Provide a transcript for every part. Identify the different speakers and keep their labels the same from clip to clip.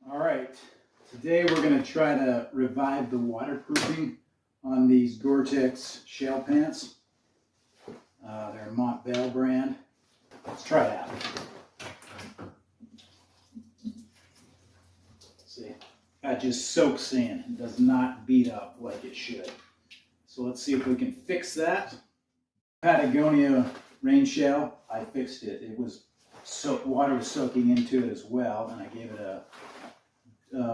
Speaker 1: All right, today we're going to try to revive the waterproofing on these Gore-Tex shell pants. They're a Montvale brand. Let's try it out. See, that just soaks in. It does not beat up like it should. So let's see if we can fix that. Patagonia rain shell, I fixed it. It was water was soaking into it as well, and I gave it a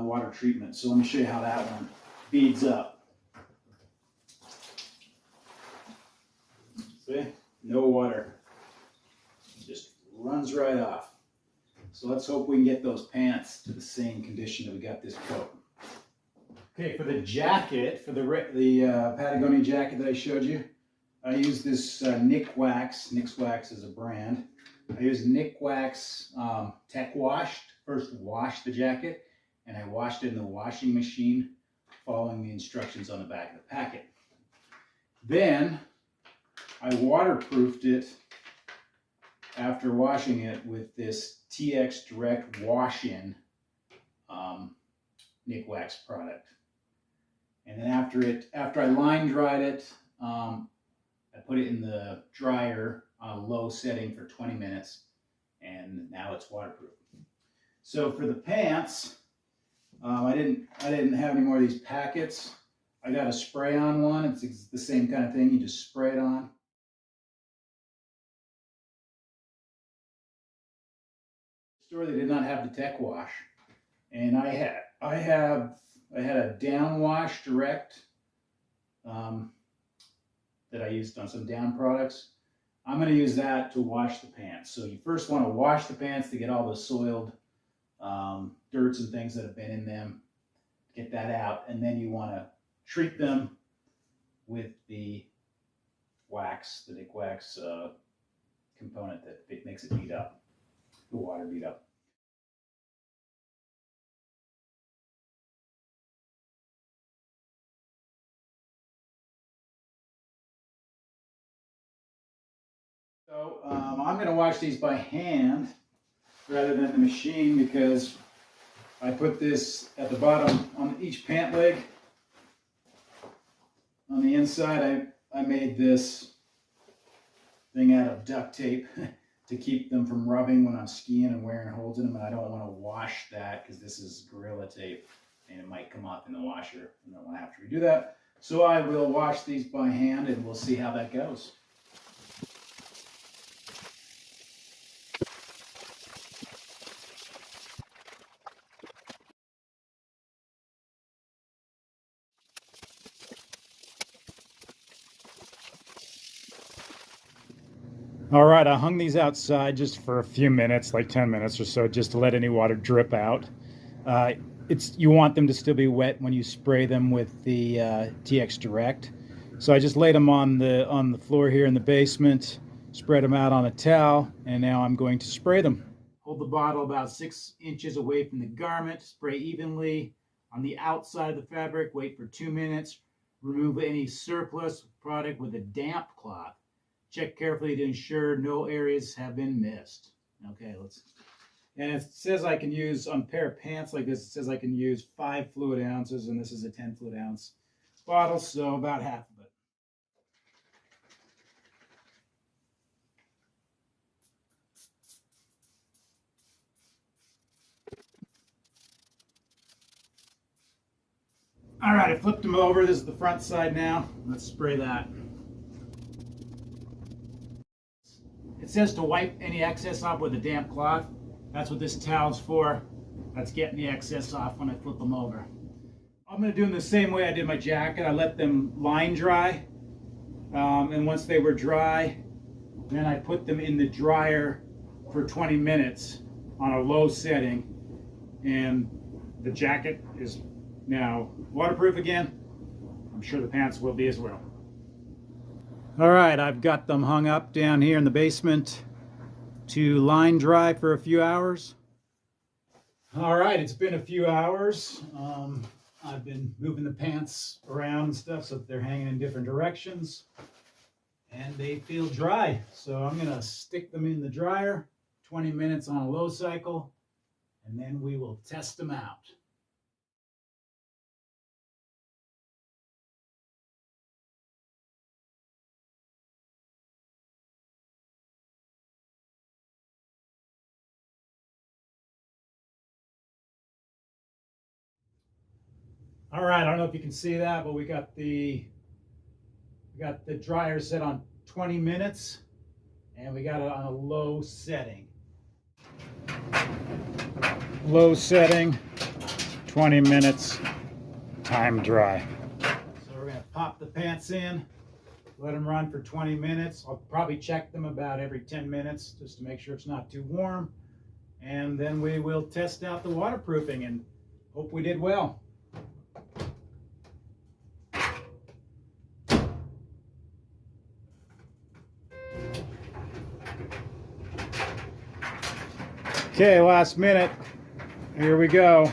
Speaker 1: water treatment. So let me show you how that one beads up. See? No water. It just runs right off. So let's hope we can get those pants to the same condition that we got this coat. Okay, for the jacket, for the Patagonia jacket that I showed you, I used this Nick Wax. Nick Wax is a brand. I used Nick Wax Tech Washed. First washed the jacket, and I washed it in the washing machine, following the instructions on the back of the packet. Then I waterproofed it after washing it with this TX.Direct wash-in Nick Wax product. And then after I line dried it, I put it in the dryer on a low setting for 20 minutes, and now it's waterproof. So for the pants, I didn't have any more of these packets. I got a spray-on one. It's the same kind of thing. You just spray it on. Store they did not have the Tech Wash, and I had a down wash direct that I used on some down products. I'm going to use that to wash the pants. So you first want to wash the pants to get all the soiled dirts and things that have been in them, get that out, and then you want to treat them with the wax, the Nick Wax component that makes it beat up, the water beat up. So I'm going to wash these by hand rather than the machine, because I put this at the bottom on each pant leg. On the inside, I made this thing out of duct tape to keep them from rubbing when I'm skiing and wearing holes in them, and I don't want to wash that because this is Gorilla Tape and it might come off in the washer, and I don't want to have to redo that. So I will wash these by hand, and we'll see how that goes. All right, I hung these outside just for a few minutes, like 10 minutes or so, just to let any water drip out. You want them to still be wet when you spray them with the TX.Direct. So I just laid them on the floor here in the basement, spread them out on a towel, and now I'm going to spray them. Hold the bottle about 6 inches away from the garment, spray evenly on the outside of the fabric, wait for 2 minutes, remove any surplus product with a damp cloth. Check carefully to ensure no areas have been missed. Okay, and it says I can use, on a pair of pants like this, it says I can use 5 fluid ounces, and this is a 10 fluid ounce bottle, so about half of it. All right, I flipped them over. This is the front side now. Let's spray that. It says to wipe any excess off with a damp cloth. That's what this towel's for. That's getting the excess off when I flip them over. I'm going to do them the same way I did my jacket. I let them line dry, and once they were dry, then I put them in the dryer for 20 minutes on a low setting, and the jacket is now waterproof again. I'm sure the pants will be as well. All right, I've got them hung up down here in the basement to line dry for a few hours. All right, it's been a few hours. I've been moving the pants around and stuff so that they're hanging in different directions, and they feel dry. So I'm gonna stick them in the dryer, 20 minutes on a low cycle, and then we will test them out. All right, I don't know if you can see that, but we got the dryer set on 20 minutes, and we got it on a low setting. Low setting, 20 minutes, time dry. So we're gonna pop the pants in, let them run for 20 minutes. I'll probably check them about every 10 minutes just to make sure it's not too warm. And then we will test out the waterproofing and hope we did well. Okay, last minute. Here we go.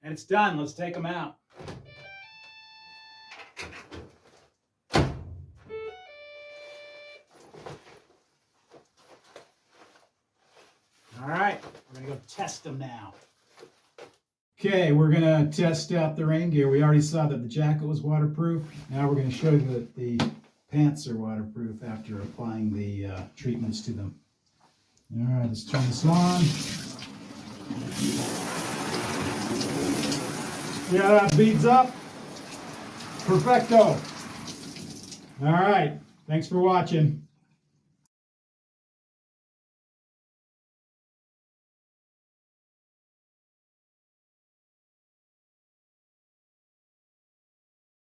Speaker 1: And it's done. Let's take them out. All right, we're gonna go test them now. Okay, we're gonna test out the rain gear. We already saw that the jacket was waterproof. Now we're gonna show you that the pants are waterproof after applying the treatments to them. All right, let's turn this on. Yeah, that beads up. Perfecto. All right, thanks for watching.